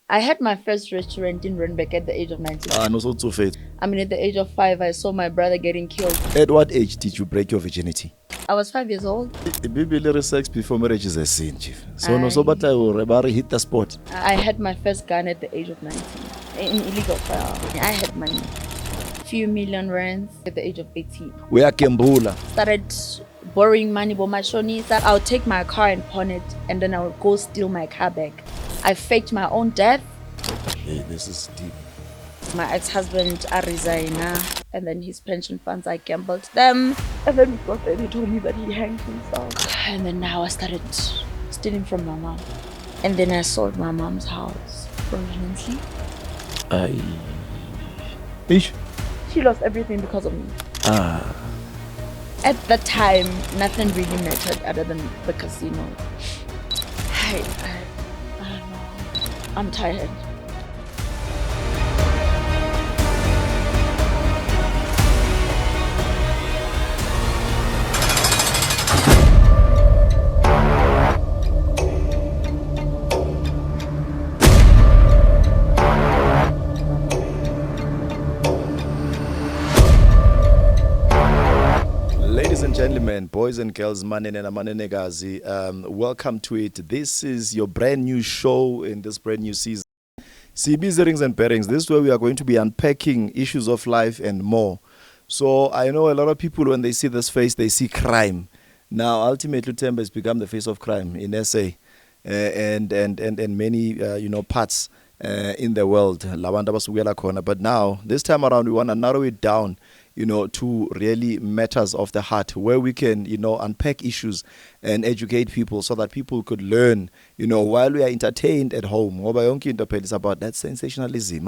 I had my first restaurant in Randburg at the age of 19. No, so too fate. I mean, at the age of 5, I saw my brother getting killed. At what age did you break your virginity? I was 5 years old. The Bible sex before marriage is a sin, chief. So no, so but I will hit the spot. I had my first gun at the age of 19 in illegal firearm. I had money, few million rands at the age of 18. We are Kembula. Started borrowing money, but my shoni that I'll take my car and pawn it, and then I'll go steal my car back. I faked my own death. Hey, this is deep. My ex-husband, I resigned, and then his pension funds, I gambled them. And then because then he told me that he hanged himself. And then now I started stealing from my mom. And then I sold my mom's house fraudulently. Ish. She lost everything because of me. At that time, nothing really mattered other than the casino. I don't know. I'm tired. Ladies and gentlemen, boys and girls, manene and manenekazi, welcome to it. This is your brand new show in this brand new season. CB's Rings and Pairings. This is where we are going to be unpacking issues of life and more. So I know a lot of people, when they see this face, they see crime. Now, ultimately, Themba has become the face of crime in SA and many parts in the world. But now, this time around, we want to narrow it down, to really matters of the heart, where we can, unpack issues and educate people so that people could learn, while we are entertained at home. It's about that sensationalism.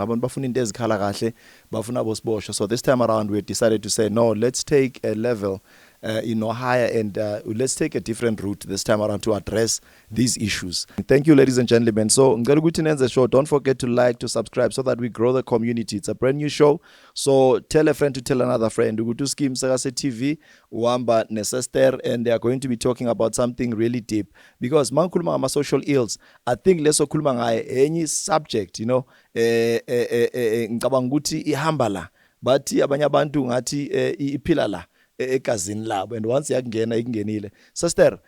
So this time around, we decided to say, no, let's take a level higher and let's take a different route this time around to address these issues. Thank you, ladies and gentlemen. So, the show. Don't forget to like, to subscribe so that we grow the community. It's a brand new show. So, tell a friend to tell another friend. We go to Skeem TV, Wamba, Necessiter, and they are going to be talking about something really deep. Because mankulma social ills, I think less kulma any subject, ngabanguti ihambala, but abanye abantu ngathi ipilala. And once sister,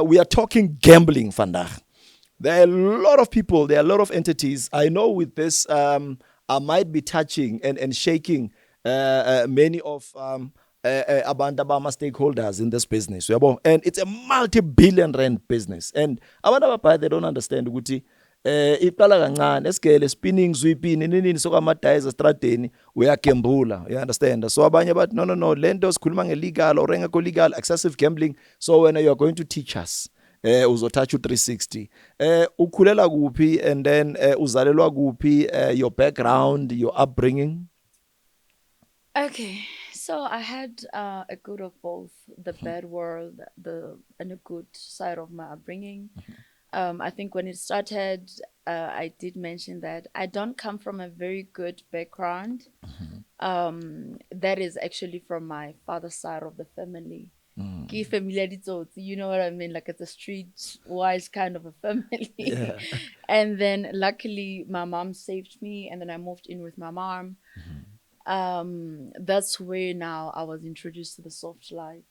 we are talking gambling vandaag. There are a lot of people, there are a lot of entities. I know with this I might be touching and shaking many of abandabama stakeholders in this business. And it's a multi-billion rand business. And abandabapa, they don't understand ukuthi iqala kancane esigele spinning zwipini nini sokamadayisa stradeni uyagembula, you understand. So abanye bathi no lento sikhuluma ngelegal or engekho legal, excessive gambling. So when you are going to teach us uzothatha u360 ukhulela kuphi, and then uzalelwa kuphi, your background, your upbringing. Okay, so I had a good of both, the bad world, and a good side of my upbringing. I think when it started, I did mention that I don't come from a very good background. That is actually from my father's side of the family. You know what I mean? Like, it's a street-wise kind of a family. Yeah. And then luckily my mom saved me, and then I moved in with my mom. That's where now I was introduced to the soft life.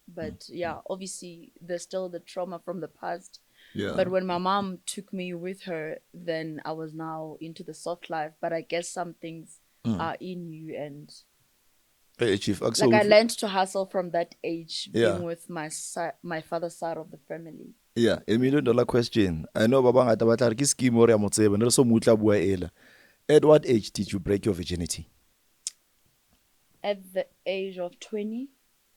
But yeah, obviously there's still the trauma from the past. Yeah. But when my mom took me with her, then I was now into the soft life. But I guess some things are in you, and Hey, Chief, like I learned to hustle from that age, being with my father's side of the family. Yeah, $1 million question. I know Baba ngata batla re ke scheme or ya motsebe ne so mutla bua ela. At what age did you break your virginity? At the age of 20.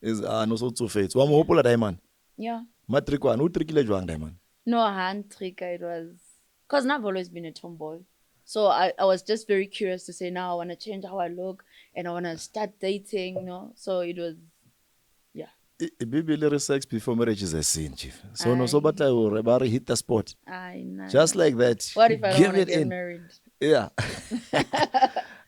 Is no so tsofetse. Wa mo hopola diamond? Yeah. Matric one, o trikile jwang diamond? No, hand trick. It was because I've always been a tomboy. So I was just very curious to say, now I want to change how I look and I want to start dating, So it was, yeah. Baby, sex before marriage is a sin, Chief. So no so batla o hit the spot. I know. Just like that. What if I don't want to get married? Yeah.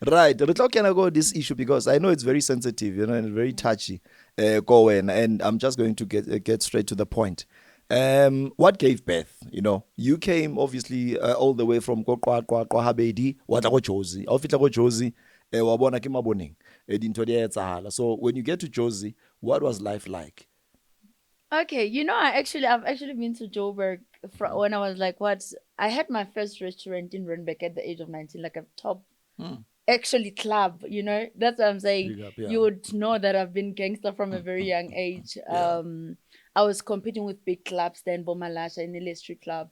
Right. We're talking about this issue because I know it's very sensitive, and very touchy. And I'm just going to get straight to the point. What gave birth? You came obviously all the way from Habedi, watla go Jozi. Ofitla go Jozi, wa bona ke maboneng. Dintho di a etsahala. So when you get to Jozi, what was life like? Okay, I've actually been to Joburg when I was like, what? I had my first restaurant in Randburg at the age of 19, like a top actually club. That's what I'm saying. Big up, yeah. You would know that I've been gangster from a very young age. Yeah. I was competing with big clubs then, Bomalasha in the Street Club,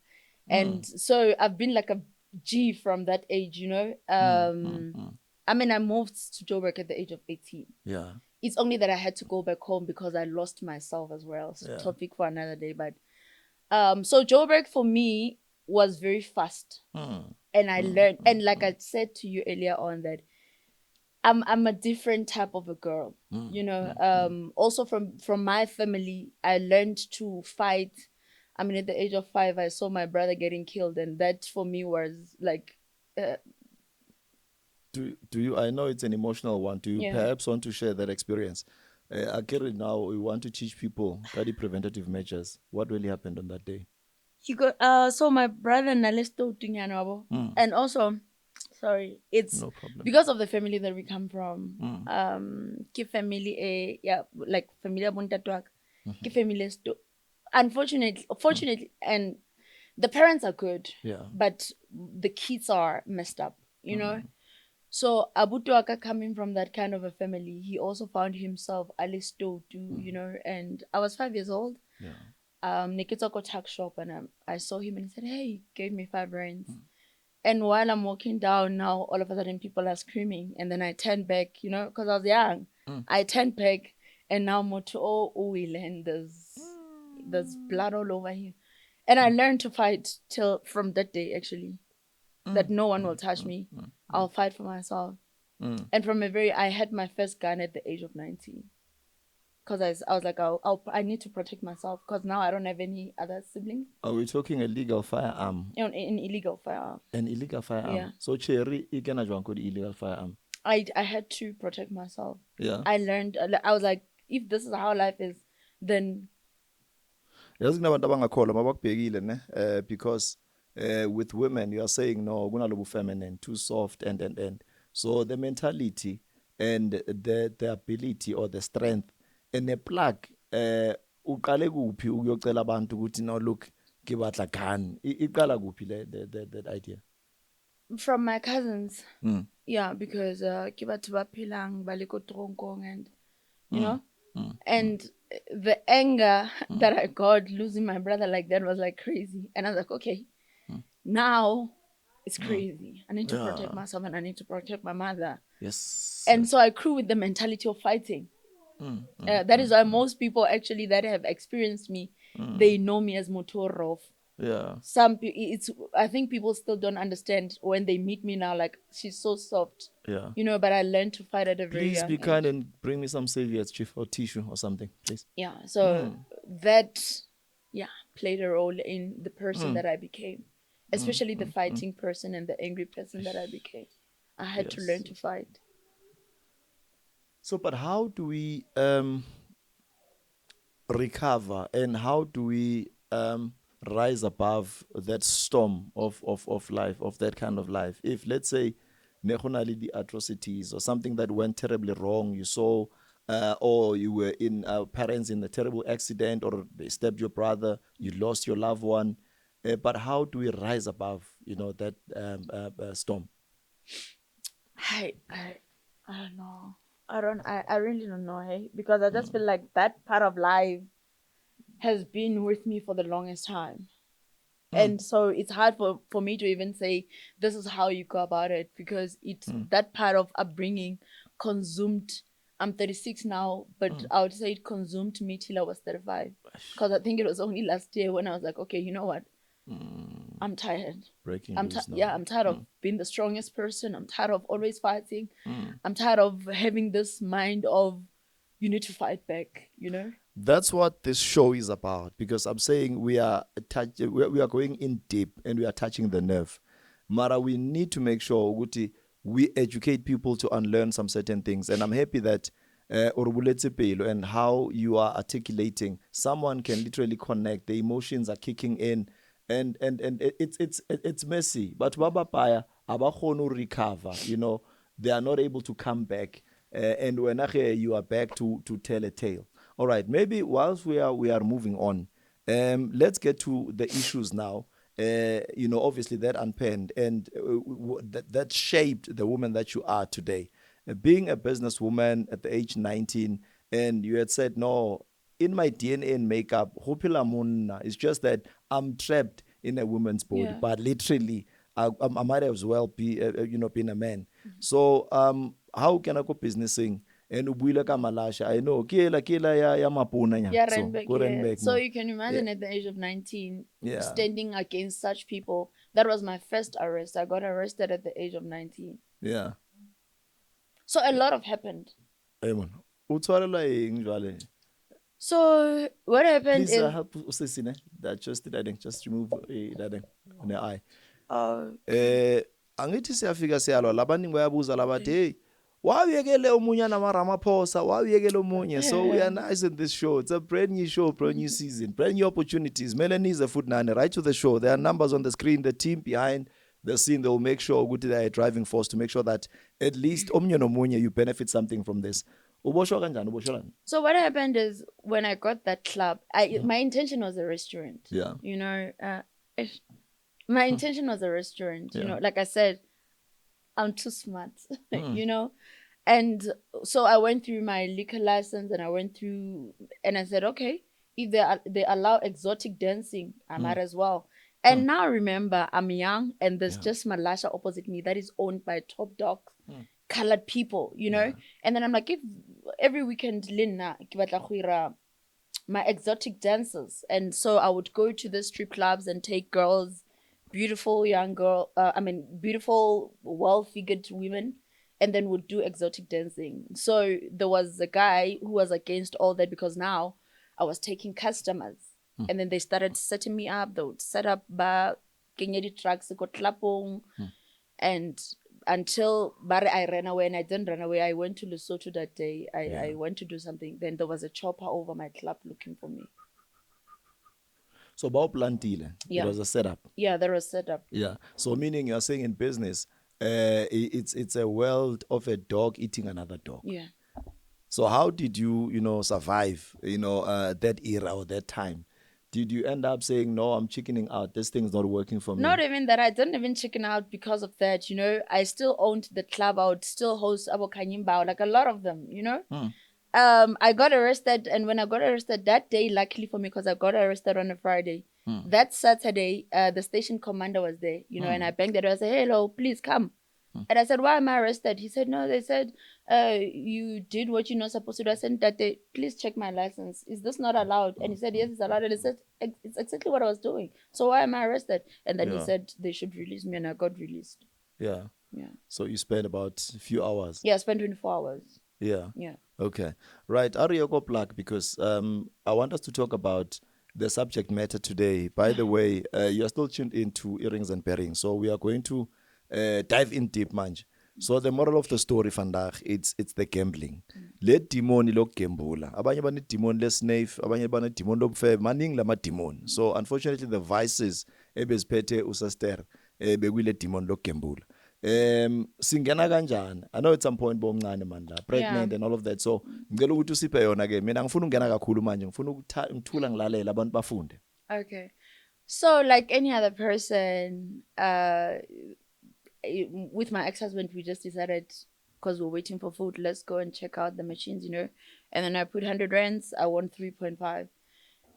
and so I've been like a G from that age. I mean, I moved to Joburg at the age of 18. Yeah. It's only that I had to go back home because I lost myself as well. So topic for another day. But so Joburg for me was very fast. And I learned, and like I said to you earlier on, that I'm a different type of a girl. Also from my family, I learned to fight. I mean, at the age of 5, I saw my brother getting killed, and that for me was like Do you? I know it's an emotional one. Do you Yeah. perhaps want to share that experience? Akiri, now we want to teach people the preventative measures. What really happened on that day? So my brother Nalesto Tunyano, and also, sorry, it's No problem. because of the family that we come from. Ke family like familia buntatwak, ke family sto. Fortunately, and the parents are good, Yeah. but the kids are messed up. So Abutuaka, coming from that kind of a family, he also found himself alisto too, and I was 5 years old. Yeah. Nikitoko tuck shop, and I saw him and he said, "Hey," he gave me 5 rands. And while I'm walking down now, all of a sudden people are screaming, and then I turned back, because I was young. I turned back, and now moto oil, and there's blood all over him, and I learned to fight till from that day actually, that no one will touch me. I'll fight for myself. And I had my first gun at the age of 19. Because I was like, I need to protect myself because now I don't have any other siblings. Are we talking a legal firearm? An illegal firearm. An illegal firearm? Yeah. So, Cherry, you can join the illegal firearm? I had to protect myself. Yeah. I learned, I was like, if this is how life is, then. Because with women, you are saying, no, we're not feminine, too soft, and. So the mentality and the ability or the strength and the plug, uqale kuphi ukuyocela abantu ukuthi no look ke batla gun iqala kuphi that idea From my cousins. Yeah, because ke batho ba phelang ba le ko toronkong, and and the anger that I got losing my brother like that was like crazy, and I was like, okay, now it's crazy. I need to protect myself, and I need to protect my mother. Yes. And so I grew with the mentality of fighting. That is why most people actually that have experienced me, they know me as Motorov. Yeah. I think people still don't understand when they meet me now, like, she's so soft. Yeah. But I learned to fight at a very young age. Please be kind and bring me some saviors, chief, or tissue or something, please. Yeah. So that played a role in the person that I became. Especially the fighting person and the angry person that I became. I had to learn to fight. So, but how do we recover, and how do we rise above that storm of life, of that kind of life? If, let's say, the atrocities or something that went terribly wrong, you saw, or you were in parents in a terrible accident, or they stabbed your brother, you lost your loved one. But how do we rise above, that storm? I don't know. I really don't know, hey? Because I just feel like that part of life has been with me for the longest time. And so it's hard for me to even say this is how you go about it, because it's that part of upbringing consumed. I'm 36 now, but I would say it consumed me till I was 35. Because I think it was only last year when I was like, okay, you know what? I'm tired. Breaking news now. Yeah, I'm tired of being the strongest person. I'm tired of always fighting. I'm tired of having this mind of you need to fight back, That's what this show is about, because I'm saying we are going in deep and we are touching the nerve. Mara, we need to make sure we educate people to unlearn some certain things. And I'm happy that or buletse pelo, and how you are articulating, someone can literally connect. The emotions are kicking in, and it's messy. But baba paya abakhona recover. They are not able to come back. And when you are back to tell a tale. All right, maybe whilst we are moving on, let's get to the issues now. Obviously that unpenned and that shaped the woman that you are today. Being a businesswoman at the age 19, and you had said, no, in my DNA and makeup, hopila monna. It's just that I'm trapped in a woman's body, Yeah. but literally, I might as well be, being a man. So, how can I go businessing? And ubuile ka malasha. I know, kila ya mapuna nya. Yeah, So, Randbeck, go yeah. Randbeck So mo. you can imagine at the age of 19, Yeah. standing against such people. That was my first arrest. I got arrested at the age of 19. Yeah. So a lot of happened. Hey, man. Utshwarelwa eng jwale? So what happened Please is, help usisi ne. That just remove that on the eye. uh, Angithi siyafika siyalwa labaningi bayabuza labathi hey, wawuyekele omunye namaramaphosa, wawuyekele omunye. So we are nice in this show. It's a brand new show, brand new season, brand new opportunities. Melanie's a foot nane. Right to the show. There are numbers on the screen. The team behind the scene, they will make sure they are a driving force to make sure that at least omunye nomunye you benefit something from this. Ubosho kanjani? Ubosho. So what happened is when I got that club, my intention was a restaurant. Yeah. My intention was a restaurant. Yeah. Like I said, I'm too smart. And so I went through my liquor license and I said, okay, if they allow exotic dancing, I might as well. And now remember, I'm young and there's just Malasha opposite me that is owned by top dogs, colored people, And then I'm like, if every weekend, Lina, my exotic dancers. And so I would go to the strip clubs and take girls, beautiful beautiful, well-figured women, and then would do exotic dancing. So there was a guy who was against all that because now I was taking customers. And then they started setting me up. They would set up kenyedi trucks, and until I ran away, and I didn't run away. I went to Lesotho that day. I went to do something. Then there was a chopper over my club looking for me. So Plantile, it was a setup. Yeah, there was setup. Yeah. So meaning you're saying in business, it's a world of a dog eating another dog. Yeah. So how did you survive, that era or that time? Did you end up saying, no, I'm chickening out, this thing's not working for me? Not even that. I didn't even chicken out because of that. I still owned the club. I would still host Abo Kanyimbao, like a lot of them, I got arrested, and when I got arrested that day, luckily for me, because I got arrested on a Friday, that Saturday, the station commander was there, and I banged the door. I said, hello, please come. And I said, why am I arrested? He said, no, they said, you did what you're not supposed to do. I said, that day, please check my license. Is this not allowed? And he said, yes, it's allowed. And he said, it's exactly what I was doing. So why am I arrested? And then he said they should release me, and I got released. Yeah. Yeah. So you spent about a few hours. Yeah, I spent 24 hours. Yeah. Yeah. Okay. Right. Arioko Plak, because I want us to talk about the subject matter today. By the way, you're still tuned into Earrings and Bearings. So we are going to dive in deep, manje. So the moral of the story, vandaag, it's the gambling. Le demon lo gambula. Abanye bane demon le snake, abanye bane demon lo bfe, maning lama demon. So unfortunately the vices ebeziphethe usaster bekwile demon lo gambula. Singena kanjani? I know at some point bomncane man la pregnant and all of that. So ngicela ukuthi usiphe yona ke. Mina ngifuna ungena kakhulu manje. Ngifuna ukuthula ngilalela abantu bafunde. Okay. So like any other person, with my ex-husband, we just decided, because we're waiting for food, let's go and check out the machines, And then I put 100 rands, I won 3.5.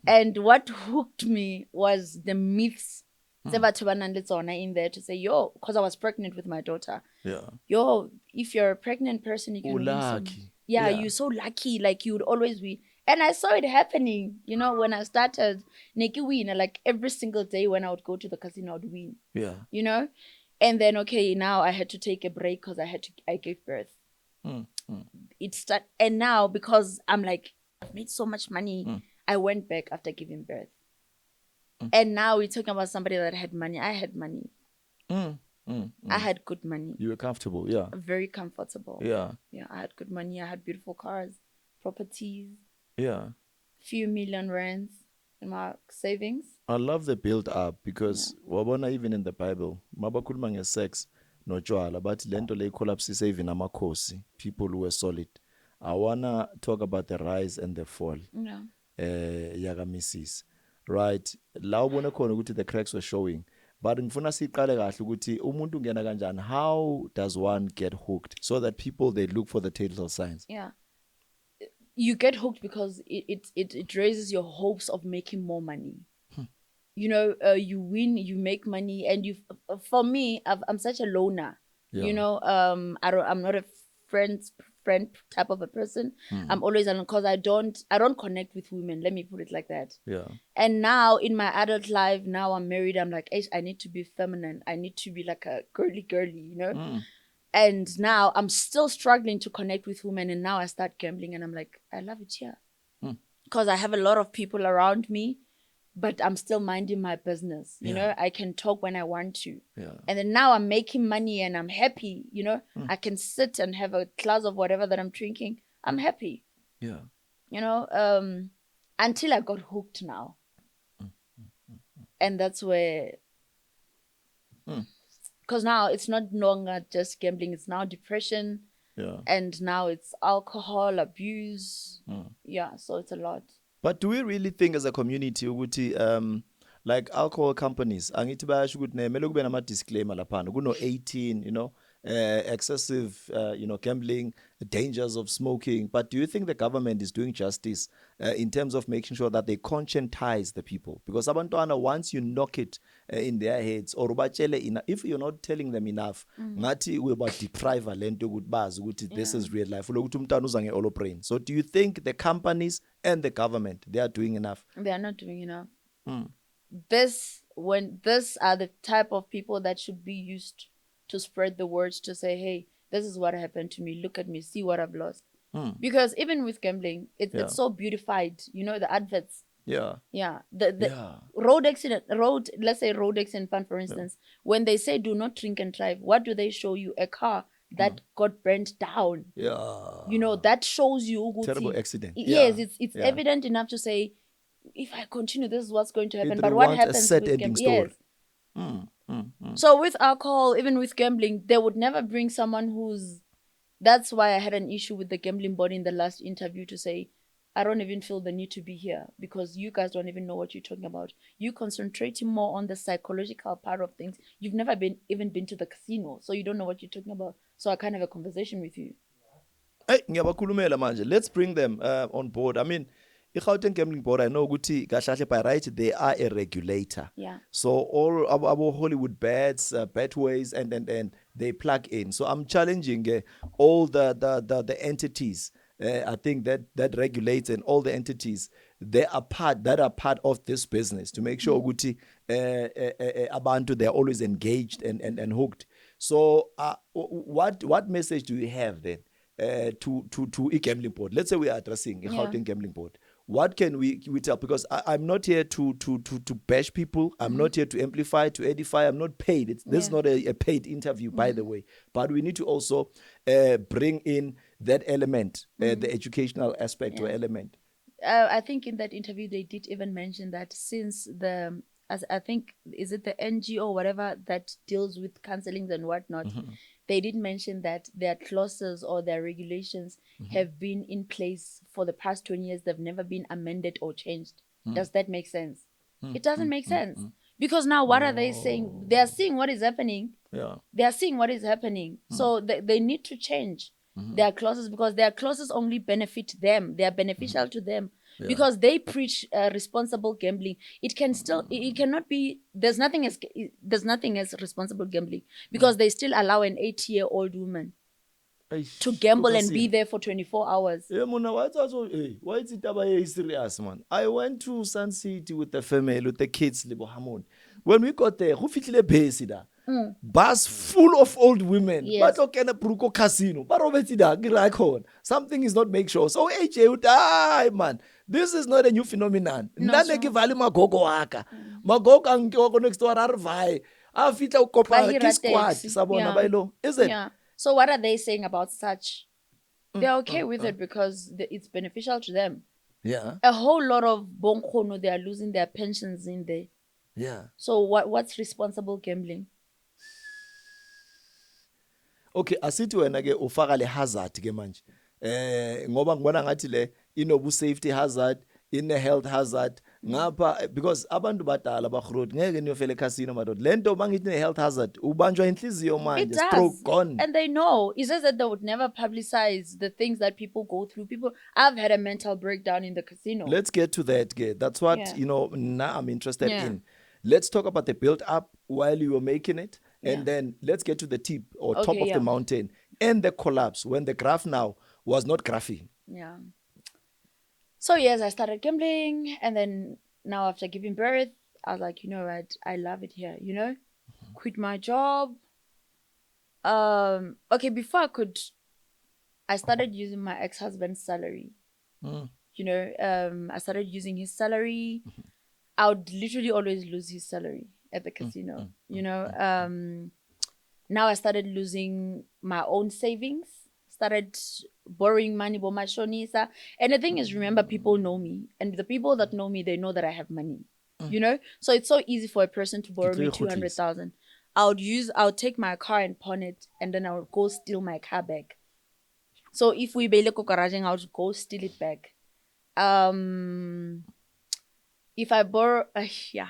And what hooked me was the myths in there to say, yo, because I was pregnant with my daughter. Yeah. Yo, if you're a pregnant person, you can win lucky. Yeah, you're so lucky. Like, you would always win. And I saw it happening, when I started Neki win, like every single day when I would go to the casino, I would win. Yeah. And then, okay, now I had to take a break because I gave birth. And now, because I'm like, I've made so much money, I went back after giving birth. And now we're talking about somebody that had money. I had money. I had good money. You were comfortable, yeah. Very comfortable. Yeah. Yeah, I had good money. I had beautiful cars. properties, Yeah. few million rands in my savings. I love the build up Yeah. because wabona even in the Bible mabakhuluma ngesex notshwala but lento le collapse even amakhosi, people who were solid. I wanna talk about the rise and the fall Yeah. yaka Mrs. Right, la ubona khona ukuthi the cracks were showing, but ngifuna siqale kahle ukuthi umuntu ungena kanjani. How does one get hooked so that people they look for the telltale signs? Yeah. You get hooked because it raises your hopes of making more money. You know, you win, you make money, and you. For me, I'm such a loner. Yeah. You know, I'm not a friend type of a person. I'm always alone because I don't connect with women. Let me put it like that. Yeah. And now in my adult life, now I'm married. I'm like, I need to be feminine. I need to be like a girly, you know. And now I'm still struggling to connect with women. And now I start gambling, and I'm like, I love it here because I have a lot of people around me, but I'm still minding my business. You know, I can talk when I want to. Yeah. And then now I'm making money and I'm happy. You know, I can sit and have a glass of whatever that I'm drinking. I'm happy. Yeah. You know, until I got hooked now. And that's where, because now it's not longer just gambling, it's now depression. Yeah. And now it's alcohol abuse. Yeah, so it's a lot. But do we really think as a community ukuthi like alcohol companies angithi bayasho ukuthi nemele kube nama disclaimer laphana kuno 18, you know, excessive you know, gambling, dangers of smoking, but do you think the government is doing justice in terms of making sure that they conscientize the people? Because abantwana, once you knock it in their heads or ubatshele enough, if you're not telling them enough, ngathi we about deprive lento ukuthi bazi ukuthi this is real life lokuthi umntwana uza nge-holobrain. So do you think the companies and the government, they are doing enough? They are not doing enough. These are the type of people that should be used to spread the words, to say, hey, this is what happened to me, look at me, see what I've lost. Because even with gambling, it's so beautified, you know, the adverts. The road accident, let's say road accident fund, for instance, when they say do not drink and drive, what do they show you? A car that got burnt down. You know, that shows you terrible accident. Yes, it's evident enough to say, if I continue, this is what's going to happen. But what happens a sad with ending story. So with alcohol, even with gambling, they would never bring someone who's. That's why I had an issue with the gambling body in the last interview, to say, I don't even feel the need to be here because you guys don't even know what you're talking about. You concentrating more on the psychological part of things. You've never even been to the casino, so you don't know what you're talking about. So I can't have a conversation with you. Hey, ngiyabakhulumela manje. Let's bring them on board. I mean, i-Gauteng Gambling Board, I know ukuthi kahle by right they are a regulator. Yeah. So all our Hollywood bets, betways, and they plug in. So I'm challenging all the entities. I think that regulates, and all the entities that are part of this business, to make sure ukuthi abantu, they're always engaged and hooked. So what message do you have then to a gambling board? Let's say we are addressing a Gauteng Gambling Board. What can we tell? Because I'm not here to bash people. I'm not here to amplify, to edify. I'm not paid. This is not a paid interview, by the way. But we need to also bring in that element, the educational aspect or element. I think in that interview they did even mention that since I think, is it the NGO or whatever that deals with counselings and whatnot, they did mention that their clauses or their regulations have been in place for the past 20 years. They've never been amended or changed. Does that make sense? It doesn't make sense. Because now what are they saying? They are seeing what is happening. Yeah. They are seeing what is happening. So they need to change their clauses, because their clauses only benefit them. They are beneficial to them. Because they preach responsible gambling. It cannot be. There's nothing as responsible gambling, because they still allow an 80-year-old woman to gamble and be there for 24 hours. Yeah, Mona, why is it serious, man? I went to Sun City with the family, with the kids, Libo Hamon. When we got there, who fit le base da? Bus full of old women. Yes. But okay, na Bruco casino. But something is not make sure. So AJ, die, man. This is not a new phenomenon. Nane ke vale magogo waka. Magogo angiko next to ararvai. Afita ukopa ki squad. Sabona bailo. Is it? Yeah. So what are they saying about such they're okay with it because it's beneficial to them. Yeah. A whole lot of bonkgono, they are losing their pensions in there. Yeah. So what's responsible gambling? Okay, asithi wena ke ufaka le hazard ke manje. Ngoba ngibona ngathi le inobu safety hazard, ine health hazard ngapha because abantu badala bagrot ngeke niyofela eCasino madod. Lento bangithi ne health hazard ubanjwa inhliziyo It manje, stroke does. gone. And they know. It's just that they would never publicize the things that people go through. I've had a mental breakdown in the casino. Let's get to that. That's what, Yeah. now I'm interested Yeah. in. Let's talk about the build up while you were making it. And Yeah. then let's get to the tip or top Okay, of yeah. the mountain and the collapse when the graph now was not graphy. Yeah. So yes, I started gambling, and then now after giving birth, I was like, you know what, I love it here, Quit my job. Okay, before I started using my ex-husband's salary. I started using his salary. I would literally always lose his salary at the casino. Now I started losing my own savings, started borrowing money, bomashonisa. And the thing is, remember, people know me. And the people that know me, they know that I have money. So it's so easy for a person to borrow me 200,000. I would take my car and pawn it, and then I would go steal my car back. So if we bail garaging, I would go steal it back. If I borrow, yeah.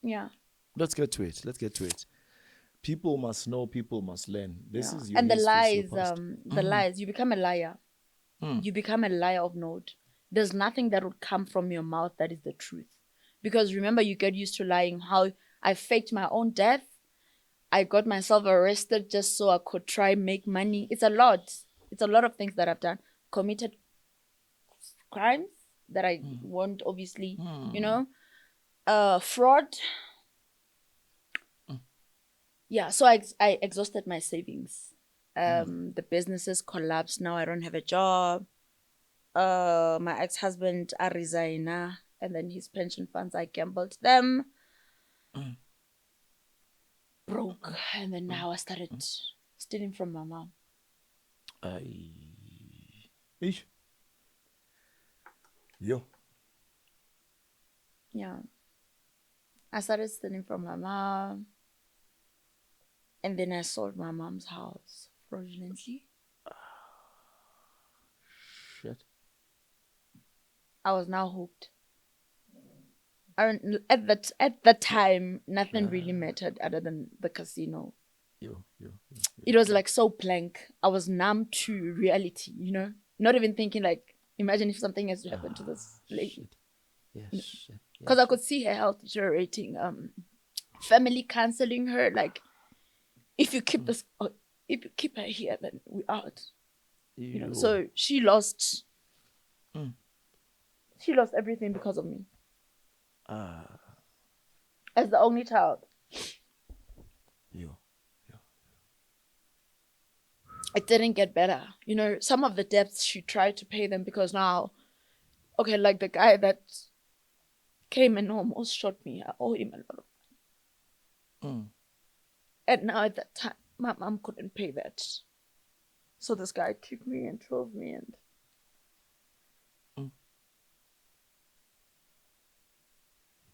Yeah. Let's get to it. People must know, people must learn. This is your and the history, lies, the lies. You become a liar. You become a liar of note. There's nothing that would come from your mouth that is the truth. Because remember, you get used to lying. How I faked my own death. I got myself arrested just so I could try make money. It's a lot. It's a lot of things that I've done. Committed crimes that I won't obviously, fraud. Yeah, so I exhausted my savings. The businesses collapsed. Now I don't have a job. My ex-husband, I resign, and then his pension funds, I gambled them. Broke. And then now I started stealing from my mom. Ish. Yo. Yeah. I started stealing from my mom. And then I sold my mom's house fraudulently. Shit. I was now hooked. At that time, nothing really mattered other than the casino. It was like so blank. I was numb to reality, Not even thinking like, imagine if something has to happen to this lady. Because I could see her health deteriorating. Family canceling her, like, if you keep her here, then we're out. So she lost everything because of me. As the only child. It didn't get better. Some of the debts she tried to pay them because now, okay, like the guy that came and almost shot me, I owe him a lot of money. And now at that time, my mom couldn't pay that. So this guy took me and drove me and...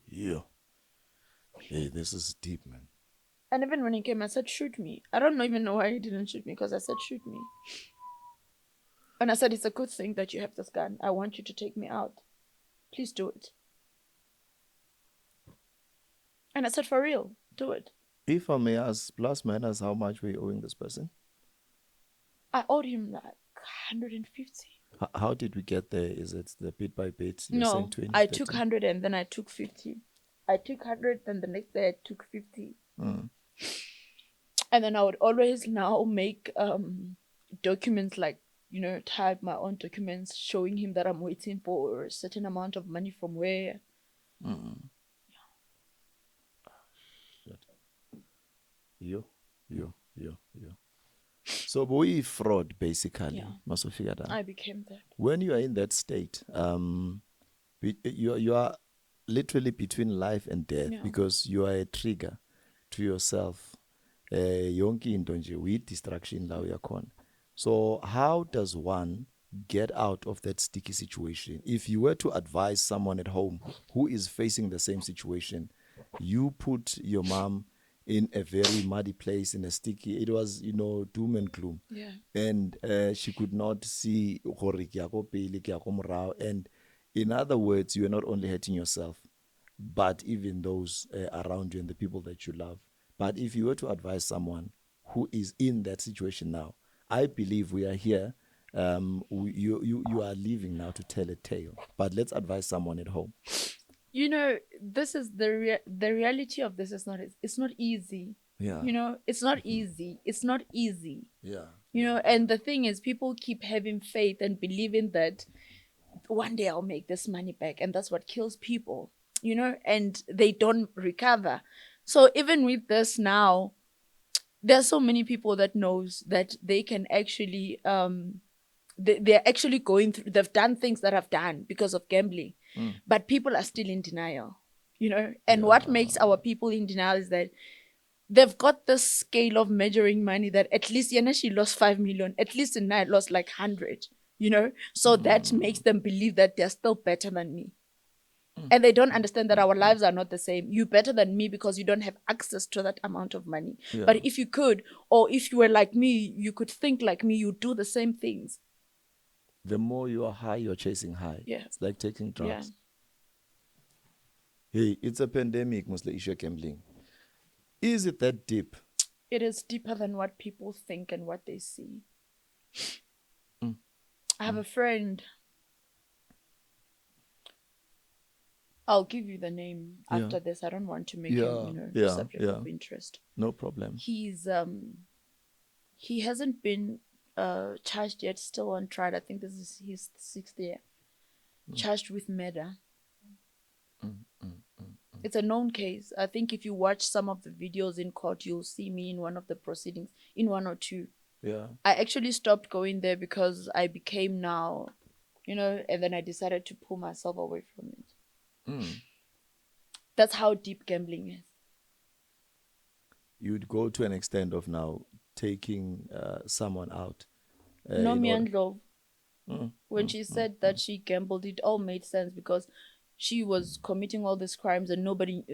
Yeah. Hey, this is deep, man. And even when he came, I said, shoot me. I don't even know why he didn't shoot me, because I said, shoot me. And I said, it's a good thing that you have this gun. I want you to take me out. Please do it. And I said, for real, do it. If I may ask, plus minus, how much were you owing this person? I owed him like 150. How did we get there? Is it the bit by bit? No, I took 100 and then I took 50. I took 100 and the next day I took 50. And then I would always now make documents, like, type my own documents showing him that I'm waiting for a certain amount of money from where. Yo. So boy, fraud basically. Yeah. I became that. When you are in that state, you are literally between life and death, because you are a trigger to yourself. yonke into nje uyi-distraction la uyakhona. So how does one get out of that sticky situation? If you were to advise someone at home who is facing the same situation, you put your mom in a very muddy place, in a sticky, it was, doom and gloom. Yeah. And she could not see gore ke ya ko pele, ke ya ko morao. And in other words, you're not only hurting yourself, but even those around you and the people that you love. But if you were to advise someone who is in that situation now, I believe we are here. You are leaving now to tell a tale. But let's advise someone at home. This is the reality of this is not, it's not easy. Yeah. It's not easy. It's not easy. Yeah. And the thing is, people keep having faith and believing that one day I'll make this money back, and that's what kills people. And they don't recover. So even with this now, there's so many people that knows that they can actually they're actually going through, they've done things that I've done because of gambling, but people are still in denial. And what makes our people in denial is that they've got this scale of measuring money that at least she lost 5 million, at least in I lost like 100. So that makes them believe that they're still better than me. And they don't understand that our lives are not the same. You're better than me because you don't have access to that amount of money. Yeah. But if you could, or if you were like me, you could think like me, you do the same things. The more you are high, you're chasing high. Yeah. It's like taking drugs. Yeah. Hey, it's a pandemic, mostly issue gambling. Is it that deep? It is deeper than what people think and what they see. I have a friend. I'll give you the name after this. I don't want to make him, subject of interest. No problem. He hasn't been charged yet, still on trial. I think this is his 6th year. Charged with murder. It's a known case. I think if you watch some of the videos in court, you'll see me in one of the proceedings, in one or two. Yeah. I actually stopped going there because I became now, and then I decided to pull myself away from it. That's how deep gambling is. You'd go to an extent of now taking someone out. Nomi and Love. When she said that she gambled, it all made sense because she was committing all these crimes and nobody,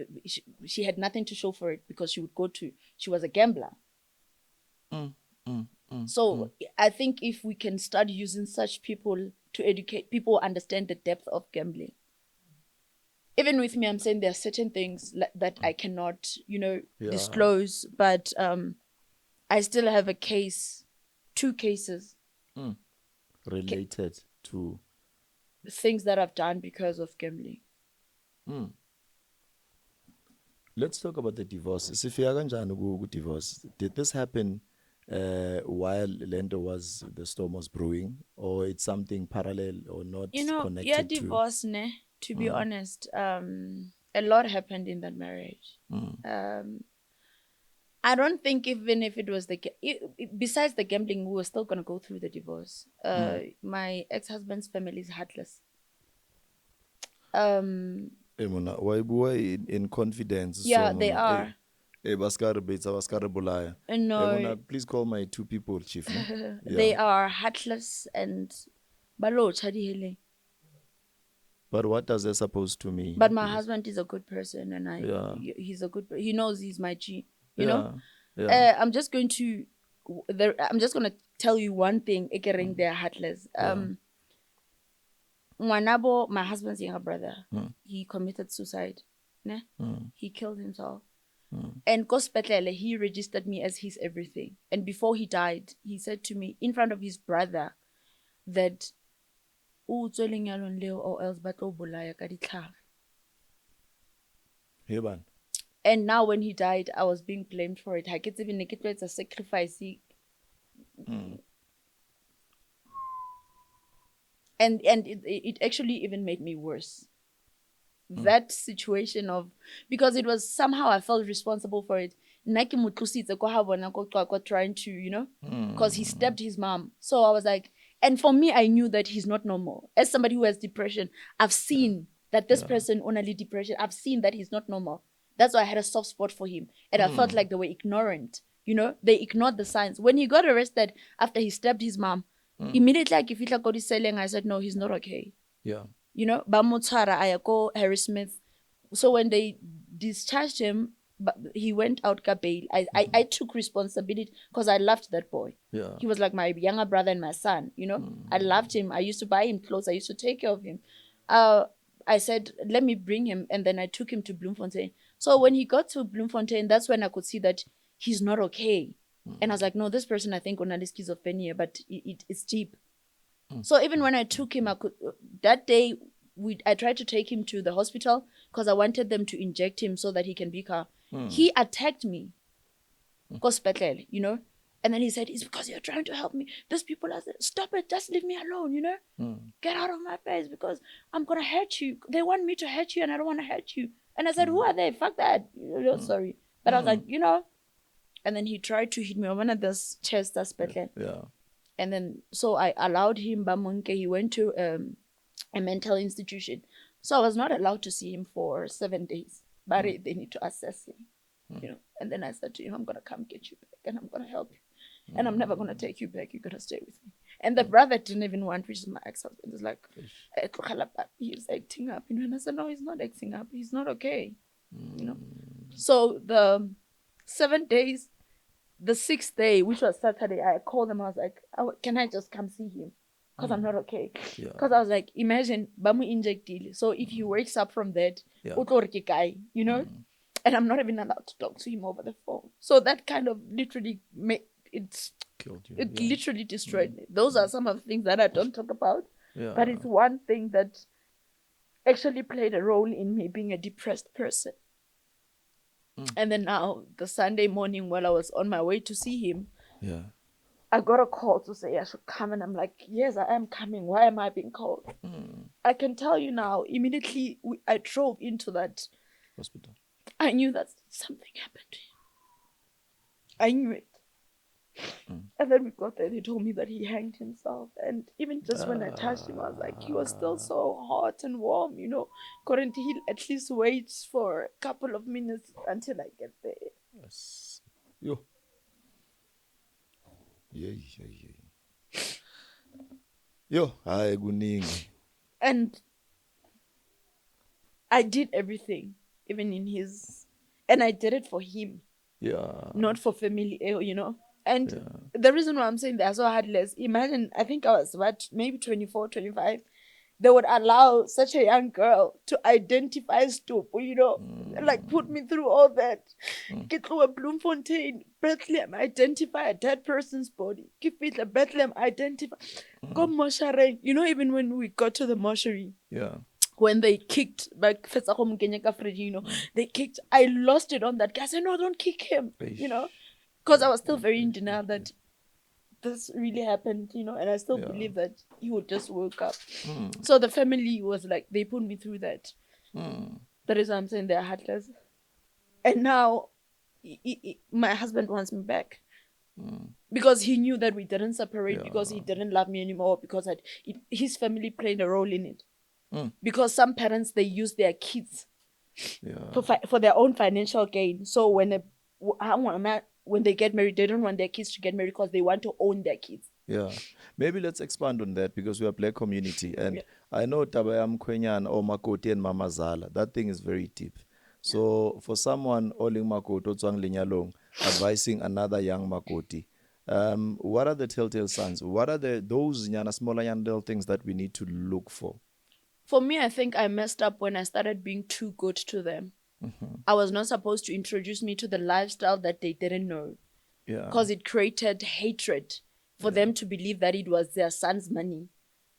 she had nothing to show for it because she was a gambler. So I think if we can start using such people to educate people, understand the depth of gambling. Even with me, I'm saying there are certain things that I cannot, disclose, but I still have a case, 2 cases related to things that I've done because of gambling. Let's talk about the divorce. Sifika kanjani ku divorce? Did this happen while the storm was brewing, or it's something parallel or not connected? Yeah, divorce, to be honest, a lot happened in that marriage. I don't think even if it was besides the gambling, we were still going to go through the divorce. My ex-husband's family is heartless. Why in confidence? Yeah, they are. No. Please call my 2 people, Chief. No? Yeah. They are heartless and balo. But what does that supposed to mean? But my husband is a good person, and he's a good. He knows he's my G. You know. Yeah. I'm just going to tell you one thing. They're heartless. Mwanabo, my husband's younger brother, he committed suicide. He killed himself. And Kospetele, he registered me as his everything. And before he died, he said to me in front of his brother that or else and now when he died, I was being blamed for it. It's a sacrifice. And it actually even made me worse. That situation of, because it was somehow I felt responsible for it. Trying to, because he stabbed his mom. So I was like, and for me, I knew that he's not normal. As somebody who has depression, I've seen that this person only depression. I've seen that he's not normal. That's why I had a soft spot for him. And I felt like they were ignorant You know, they ignored the signs. When he got arrested after he stabbed his mom, immediately like if he got selling, I said, no, he's not okay. Yeah. You know, Bamutsara Ayako, Harry Smith. So when they discharged him, but he went out ka bail. I took responsibility because I loved that boy. Yeah. He was like my younger brother and my son, you know. I loved him. I used to buy him clothes. I used to take care of him. I said, let me bring him. And then I took him to Bloemfontein. So when he got to Bloemfontein, that's when I could see that he's not okay. And I was like, no, this person, I think, on schizophrenia, but it's deep. So even when I took him, that day, I tried to take him to the hospital because I wanted them to inject him so that he can be car. He attacked me. You know? And then he said, it's because you're trying to help me. These people are saying, stop it, just leave me alone, you know? Get out of my face because I'm going to hurt you. They want me to hurt you and I don't want to hurt you. And I said, who are they? Fuck that. Sorry. But I was like, you know? And then he tried to hit me on one of those chest. Yeah. And then, so I allowed him, Bamunke, he went to a mental institution. So I was not allowed to see him for 7 days. But they need to assess him, you know. And then I said to him, I'm going to come get you back and I'm going to help you. And I'm never going to take you back. You're going to stay with me. And the brother didn't even want, which is my ex-husband. He's like, he's acting up, you know. And I said, no, he's not acting up. He's not okay, you know. So the 7 days, the 6th day, which was Saturday, I called them. I was like, can I just come see him? Because I'm not okay. Because I was like, imagine, bamu inject deal. So if he wakes up from that, you know, and I'm not even allowed to talk to him over the phone. So that kind of literally Killed you. It literally destroyed me. Those are some of the things that I don't talk about. Yeah. But it's one thing that actually played a role in me being a depressed person. And then now, the Sunday morning while I was on my way to see him, I got a call to say I should come. And I'm like, yes, I am coming. Why am I being called? I can tell you now, immediately I drove into that hospital. I knew that something happened to him. I knew it. And then we got there, they told me that he hanged himself. And even just when I touched him, I was like, he was still so hot and warm, you know. Couldn't he at least wait for a couple of minutes until I get there? Yes. Yo. Yeah. Yo, hi, kuningi. And I did everything, even in his, and I did it for him. Yeah. Not for family, you know. And the reason why I'm saying that I so heartless, imagine, I think I was, maybe 24, 25. They would allow such a young girl to identify Stupu, you know, like put me through all that. Get through a Bloemfontein, Bethlehem, identify a dead person's body. Give it a Bethlehem, identify. Go mortuary. You know, even when we got to the mortuary. Yeah. When they kicked, like, you know, they kicked, I lost it on that guy. I said, no, don't kick him, you know. Because I was still very in denial that this really happened, you know, and I still believe that he would just woke up. So the family was like, they put me through that. That is why I'm saying they're heartless. And now, my husband wants me back. Because he knew that we didn't separate, because he didn't love me anymore, because his family played a role in it. Because some parents, they use their kids for their own financial gain. So when they get married, they don't want their kids to get married because they want to own their kids. Yeah. Maybe let's expand on that because we are a black community. And I know Tabayam Kwenyan or Makoti and Mama Zala, that thing is very deep. So for someone Oling Makoto Tswang Linyalong advising another young Makoti, what are the telltale signs? What are those smaller yandel things that we need to look for? For me, I think I messed up when I started being too good to them. I was not supposed to introduce me to the lifestyle that they didn't know. Because it created hatred for them to believe that it was their son's money.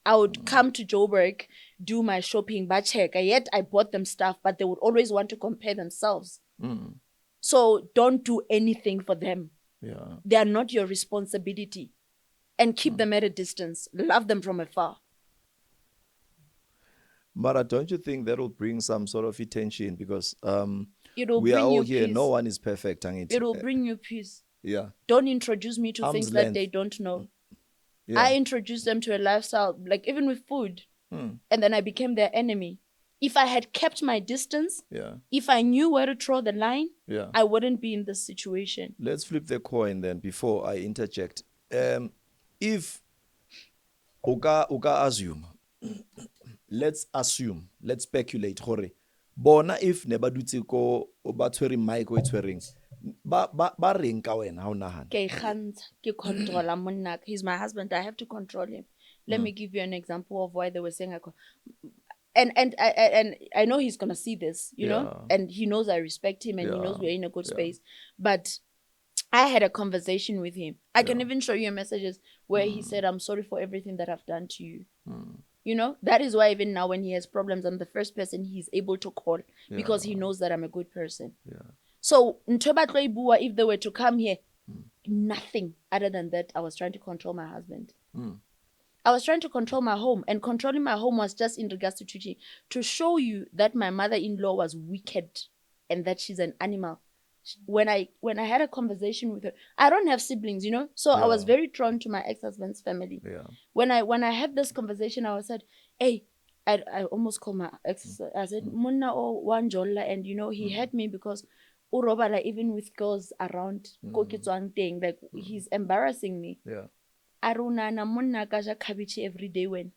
I would come to Joburg, do my shopping, but check. Yet I bought them stuff, but they would always want to compare themselves. So don't do anything for them. They are not your responsibility. And keep them at a distance. Love them from afar. Mara, don't you think that will bring some sort of attention? Because we are all here. Peace. No one is perfect. It will bring you peace. Yeah. Don't introduce me to things that they don't know. I introduced them to a lifestyle, like even with food. And then I became their enemy. If I had kept my distance, Yeah. if I knew where to draw the line, Yeah. I wouldn't be in this situation. Let's flip the coin then before I interject. If uka assume, let's speculate gore bona if ne ba dutse ko ba tshwere mic o e tshwereng ba reng ka wena ha o nagana. Ke ikgantsha, ke controller monna. He's my husband. I have to control him. Let me give you an example of why they were saying and I know he's gonna see this, you know, Yeah. and he knows I respect him and he knows Yeah. we're in a good Yeah. space. But I had a conversation with him. I can Yeah. even show you messages where he said, "I'm sorry for everything that I've done to you." You know, that is why even now when he has problems, I'm the first person he's able to call because he knows that I'm a good person. Yeah. So if they were to come here, nothing other than that, I was trying to control my husband. I was trying to control my home, and controlling my home was just in regards to teaching, to show you that my mother-in-law was wicked and that she's an animal. When I had a conversation with her, I don't have siblings, you know, so I was very drawn to my ex-husband's family. Yeah. When I had this conversation, I was said, "Hey," I almost called my ex. I said, "Munna o wanjola," and you know, he hurt me because urobala even with girls around, like he's embarrassing me. Yeah. Aruna monna ka ja cabbage every day when.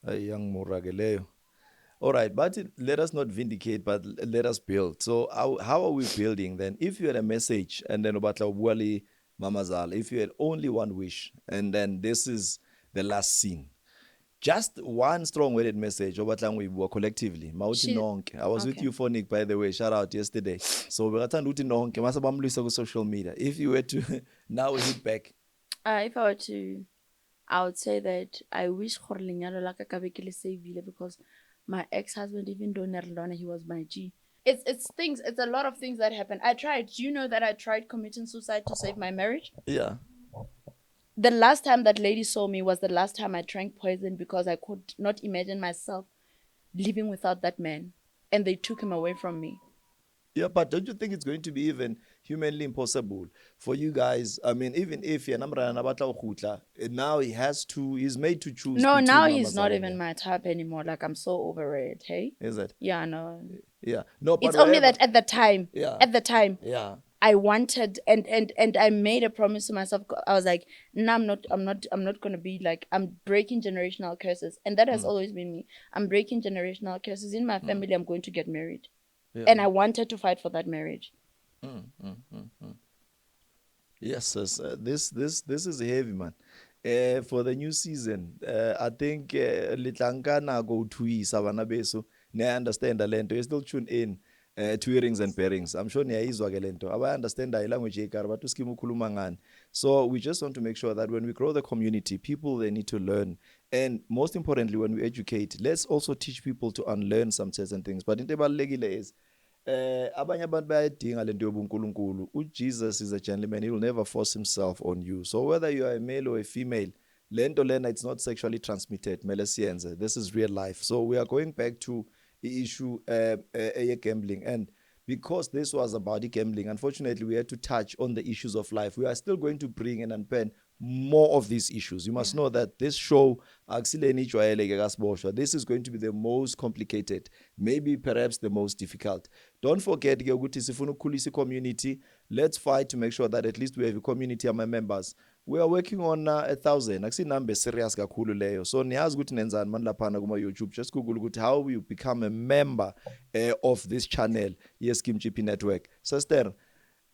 Ay young morageleyo. All right, but let us not vindicate, but let us build. So how are we building then? If you had a message and then Obatla Wali Mamazal, if you had only one wish and then this is the last scene, just one strong worded message Obatla we were collectively. Mauti nonke. I was with Okay. Euphonic, by the way, shout out yesterday. So we got uti nonke masabamlisa ku social media. If you were to now hit back. If I were to, I would say that I wish gore lenyalo la ka ka be ke le savile because my ex-husband, even though Nerlona, he was my G. It's things, it's a lot of things that happen. I tried. Do you know that I tried committing suicide to save my marriage? Yeah. The last time that lady saw me was the last time I drank poison because I could not imagine myself living without that man. And they took him away from me. Yeah, but don't you think it's going to be even humanly impossible for you guys? I mean, even if you're now he's made to choose No, between now Mama he's not Zala. even my type anymore. Like, I'm so over it, hey? Is it? Yeah, no. Yeah. No, but It's only whatever. that at the time, Yeah. I wanted and I made a promise to myself. I was like, no, I'm not gonna be like, I'm breaking generational curses. And that has always been me. I'm breaking generational curses. In my family, I'm going to get married. Yeah. And I wanted to fight for that marriage. Yes, yes. This is heavy, man. For the new season, I think Litlankana go to Savannah Beso. Ne understand the lento. You still tune in to rings and pairings. I'm sure Nia lento. I understand the language but to Skeem Kulumangan. So we just want to make sure that when we grow the community, people they need to learn. And most importantly, when we educate, let's also teach people to unlearn some certain things. But in the legile is abanye abantu bayayidinga lento yobunkulunkulu. Jesus is a gentleman. He will never force himself on you. So whether you are a male or a female, lento lena, it's not sexually transmitted. Melesienze. This is real life. So we are going back to the issue gambling. And because this was about gambling, unfortunately, we had to touch on the issues of life. We are still going to bring and unpen more of these issues. You must know that this show, this is going to be the most complicated, maybe perhaps the most difficult. Don't forget, community. Let's fight to make sure that at least we have a community of my members. We are working on 1,000. Actually, number serious kakhulu leyo. So niyazi ukuthi nenzani mani laphana kuma YouTube. Just Google ukuthi how you become a member of this channel, Skeem GP Network. Sister,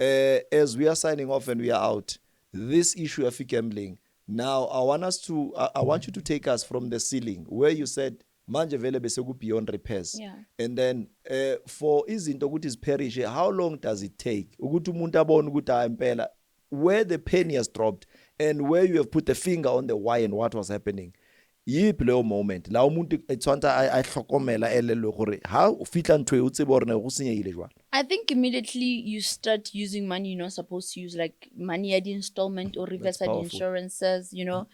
as we are signing off and we are out, this issue of gambling. Now, I want you to take us from the ceiling where you said manje vele bese beyond repairs. Yeah. And then for izinto ukuthi ziperish, how long does it take ukuthi umuntu abone ukuthi impela where the penny has dropped and where you have put the finger on the why and what was happening? Yiphi leyo moment la umuntu etshwanta a hlokomela elelo gore ha o fitla ntwe o tsebe gore go senyehile jwang. I think immediately you start using money you're not supposed to use, like money at installment or reverse insurances, you know.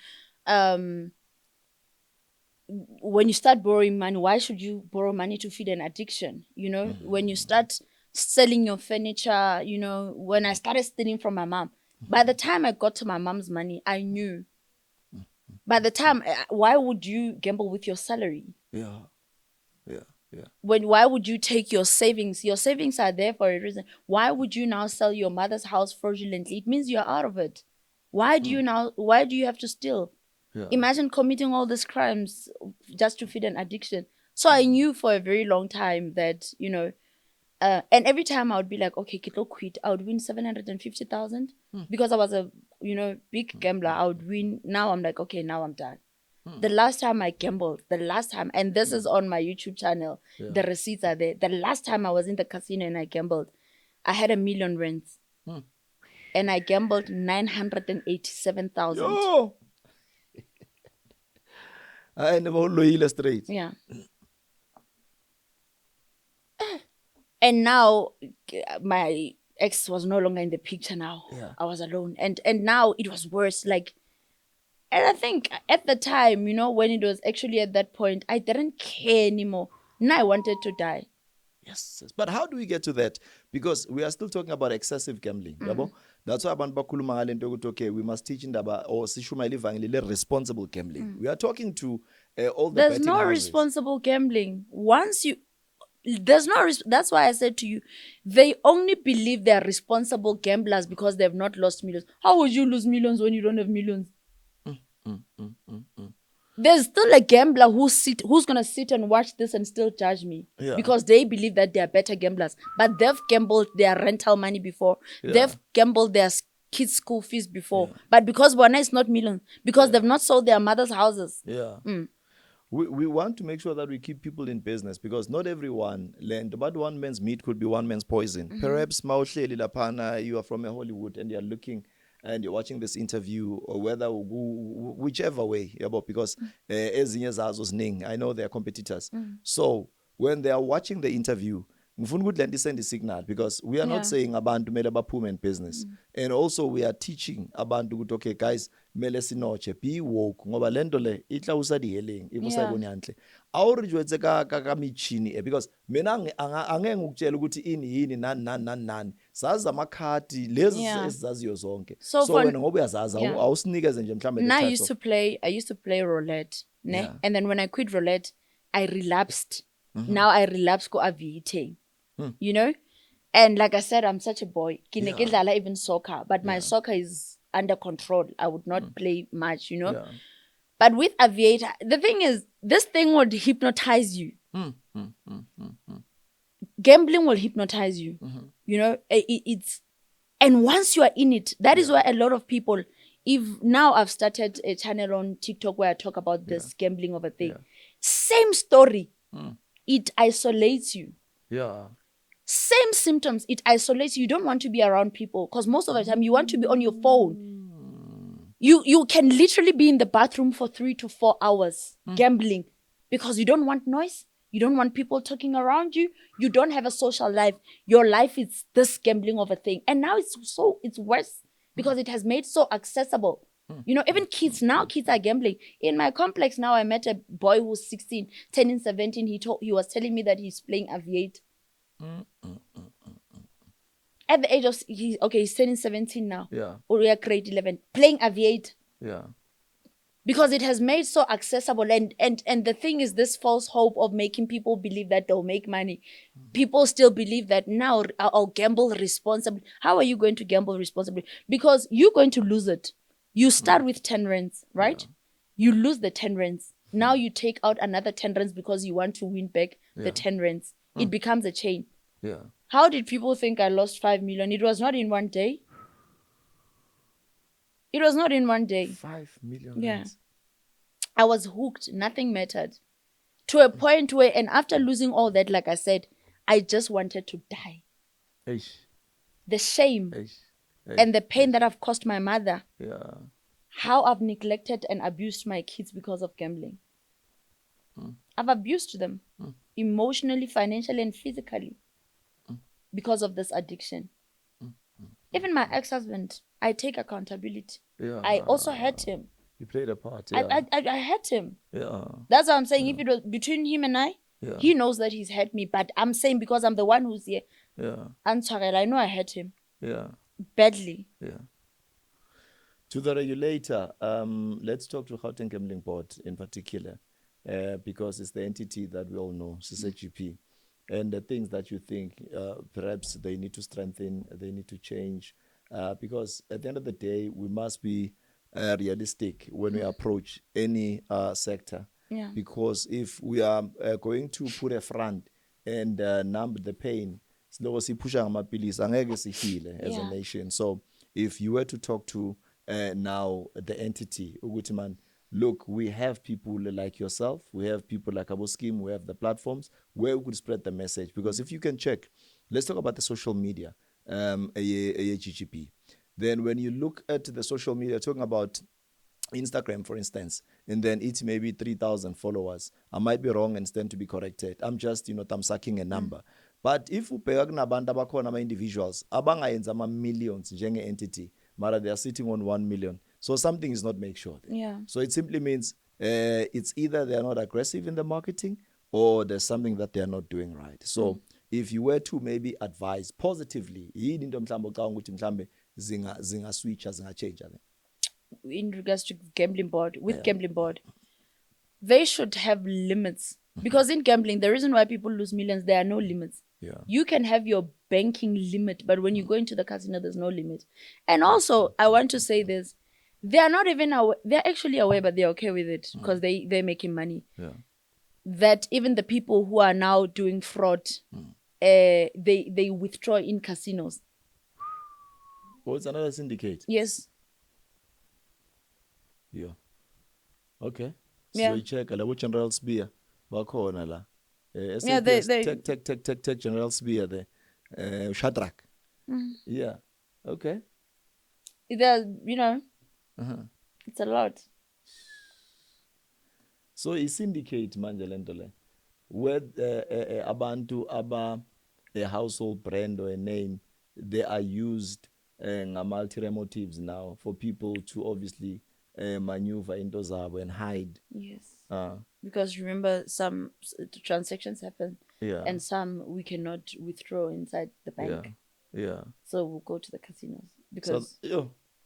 When you start borrowing money, why should you borrow money to feed an addiction? You know, when you start selling your furniture, you know, when I started stealing from my mom, by the time I got to my mom's money, I knew. By the time, why would you gamble with your salary? Yeah. Yeah. Yeah. Why would you take your savings? Your savings are there for a reason. Why would you now sell your mother's house fraudulently? It means you're out of it. Why do you have to steal? Yeah. Imagine committing all these crimes just to feed an addiction. So I knew for a very long time that, and every time I would be like, okay, Kitlo quit, I would win 750,000 because I was a, big gambler. I would win. Now I'm like, okay, now I'm done. The last time I gambled, and this is on my YouTube channel, the receipts are there. The last time I was in the casino and I gambled, I had 1,000,000 rands. And I gambled 987,000. Yo. I never loyal straight. Yeah. And now my ex was no longer in the picture now. Yeah. I was alone. And now it was worse. And I think at the time, when it was actually at that point, I didn't care anymore. Now I wanted to die. Yes. But how do we get to that? Because we are still talking about excessive gambling. That's why abantu bakhuluma ngale nto ukuthi okay, we must teach indaba or sishumayela ivangeli responsible gambling. We are talking to all the There's betting no houses. responsible gambling. That's why I said to you, they only believe they're responsible gamblers because they've not lost millions. How would you lose millions when you don't have millions? There's still a gambler who's gonna sit and watch this and still judge me because they believe that they are better gamblers, but they've gambled their rental money before. They've gambled their kids' school fees before, but because Bona is not millions, because they've not sold their mother's houses. We want to make sure that we keep people in business because not everyone learned, but one man's meat could be one man's poison. Perhaps mawuhleli laphana, you are from a Hollywood and you're looking and you're watching this interview, or whether whichever way, because ezinye zazo ziningi, I know they are competitors. So when they are watching the interview, ngifuna ukuthi lento send a signal because we are not saying abantu mele baphume in business, and also we are teaching abantu ukuthi okay guys mele sinoche be woke ngoba lento le itla usadiheleng ibusayibona yanhle awurijwetse ka michini because mina angeke ngikutshela ukuthi ini yini nani sazi amakhadi lezi ezizaziyo zonke so wena ngoba uyazazi awusinikeze nje mhlambe the type I used to play roulette and then when I quit roulette I relapsed. Now I relapse go aviating. And like I said, I'm such a boy. Even soccer, but my soccer is under control. I would not play much, But with aviator, the thing is, this thing would hypnotize you. Gambling will hypnotize you. It's and once you are in it, that is why a lot of people. If now I've started a channel on TikTok where I talk about this gambling of a thing, same story. It isolates you. Same symptoms, it isolates you. You don't want to be around people because most of the time you want to be on your phone. You can literally be in the bathroom for 3 to 4 hours gambling because you don't want noise. You don't want people talking around you. You don't have a social life. Your life is this gambling of a thing. And now it's worse because it has made so accessible. Even kids are gambling. In my complex now, I met a boy who's 16, turning 17. He was telling me that he's playing Aviate. At the age of, he's turning 17 now. Or we are grade 11, playing Aviate. Because it has made so accessible. And the thing is, this false hope of making people believe that they'll make money. People still believe that now I'll gamble responsibly. How are you going to gamble responsibly? Because you're going to lose it. You start with 10 rands, right? You lose the 10 rands. Now you take out another 10 rands because you want to win back the 10 rands. It becomes a chain. How did people think I lost 5 million? It was not in one day. It was not in one day. 5 million. Yeah. I was hooked. Nothing mattered. To a point where, and after losing all that, like I said, I just wanted to die. The shame. And the pain that I've caused my mother. How I've neglected and abused my kids because of gambling. I've abused them emotionally, financially, and physically because of this addiction. Even my ex-husband, I take accountability. I also hurt him. You played a part. I hurt him. That's what I'm saying. If it was between him and I, he knows that he's hurt me. But I'm saying because I'm the one who's here. I know I hurt him. Badly. To the regulator, let's talk to Gauteng Gambling Board in particular. because it's the entity that we all know, GP. And the things that you think perhaps they need to strengthen, they need to change, because at the end of the day, we must be realistic when we approach any sector. Yeah. Because if we are going to put a front and numb the pain, siloko siphusha ngamapilisi angeke sihile as a Yeah. nation. So if you were to talk to now the entity, ukuthi man, look, we have people like yourself, we have people like Abo Skeem, we have the platforms where we could spread the message. Because if you can check, let's talk about the social media, GGP. Then when you look at the social media, talking about Instagram, for instance, and then it's maybe 3,000 followers. I might be wrong and stand to be corrected. I'm just, I'm sucking a number. But if ubheka kunabantu abakhona ama-individuals abangayenza ama-millions njenge-entity, mara they are sitting on 1 million. So something is not make sure there. Yeah. So it simply means it's either they are not aggressive in the marketing or there's something that they are not doing right. So if you were to maybe advise positively, yini into mhlambe ucabanga ukuthi mhlambe zinga-switcha, zinga-change. In regards to gambling board, gambling board, they should have limits. Because in gambling, the reason why people lose millions, there are no limits. Yeah. You can have your banking limit, but when you go into the casino, there's no limit. And also, I want to say this. They are not even aware, they're actually aware, but they're okay with it because they're making money. Yeah. That even the people who are now doing fraud, they withdraw in casinos. What's another syndicate? Yes. Yeah. Okay. Yeah. So you check labo General Spear bakhona la. Yeah, they tech General Spear there. Shadrach. Yeah. Okay. They're, it's a lot. So a syndicate manje lento le. Where abantu aba a household brand or a name, they are used multi motives now for people to obviously maneuver into zabo and hide. Yes. Because remember, some transactions happen, yeah, and some we cannot withdraw inside the bank. Yeah. So we'll go to the casinos because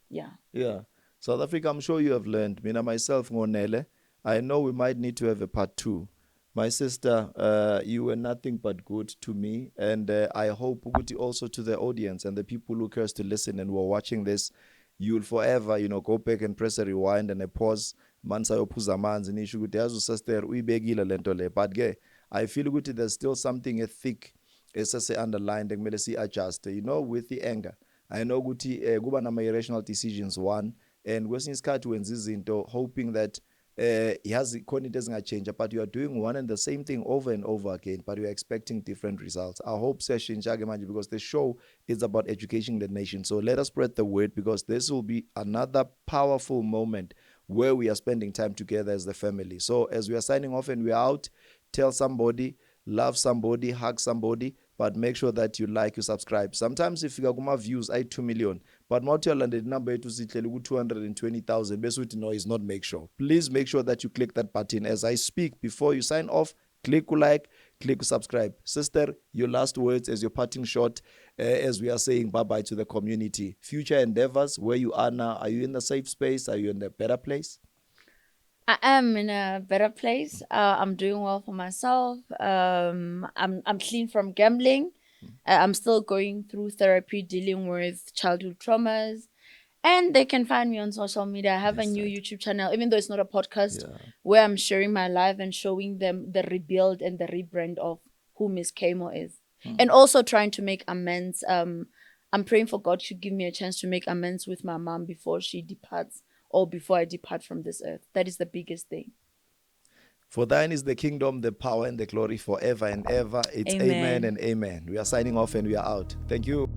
yeah. South Africa, I'm sure you have learned. Mina myself, Ngonele, I know we might need to have a part 2. My sister, you were nothing but good to me, and I hope also to the audience and the people who cares to listen and who are watching this, you'll forever, go back and press a rewind and a pause. Mansa yophuza amanzi nisho ukuthi yazi sister uyibekile lento le, but ke I feel ukuthi there's still something thick esase underlined ekumele si adjust, with the anger. I know ukuthi kuba nama irrational decisions one, and kwesinye isikhathi wenza izinto hoping that yazi khona into ezingachange, but you are doing one and the same thing over and over again, but you are expecting different results. I hope seshintsha ke manje, because the show is about educating the nation. So let us spread the word, because this will be another powerful moment where we are spending time together as the family. So as we are signing off and we are out, tell somebody, love somebody, hug somebody, but make sure that you like, you subscribe. Sometimes if you have views, 2 million, but not your landed number to 220,000, best no, is not make sure. Please make sure that you click that button as I speak. Before you sign off, click like, click subscribe. Sister, your last words as your parting shot, as we are saying bye-bye to the community. Future endeavors, where you are now, are you in the safe space? Are you in a better place? I am in a better place. I'm doing well for myself. I'm clean from gambling. I'm still going through therapy, dealing with childhood traumas. And they can find me on social media. I have a new YouTube channel, even though it's not a podcast, where I'm sharing my life and showing them the rebuild and the rebrand of who Miss Kaymo is. And also trying to make amends. I'm praying for God to give me a chance to make amends with my mom before she departs, or before I depart from this earth. That is the biggest thing. For thine is the kingdom, the power, and the glory forever and ever. It's amen and amen. We are signing off and we are out. Thank you.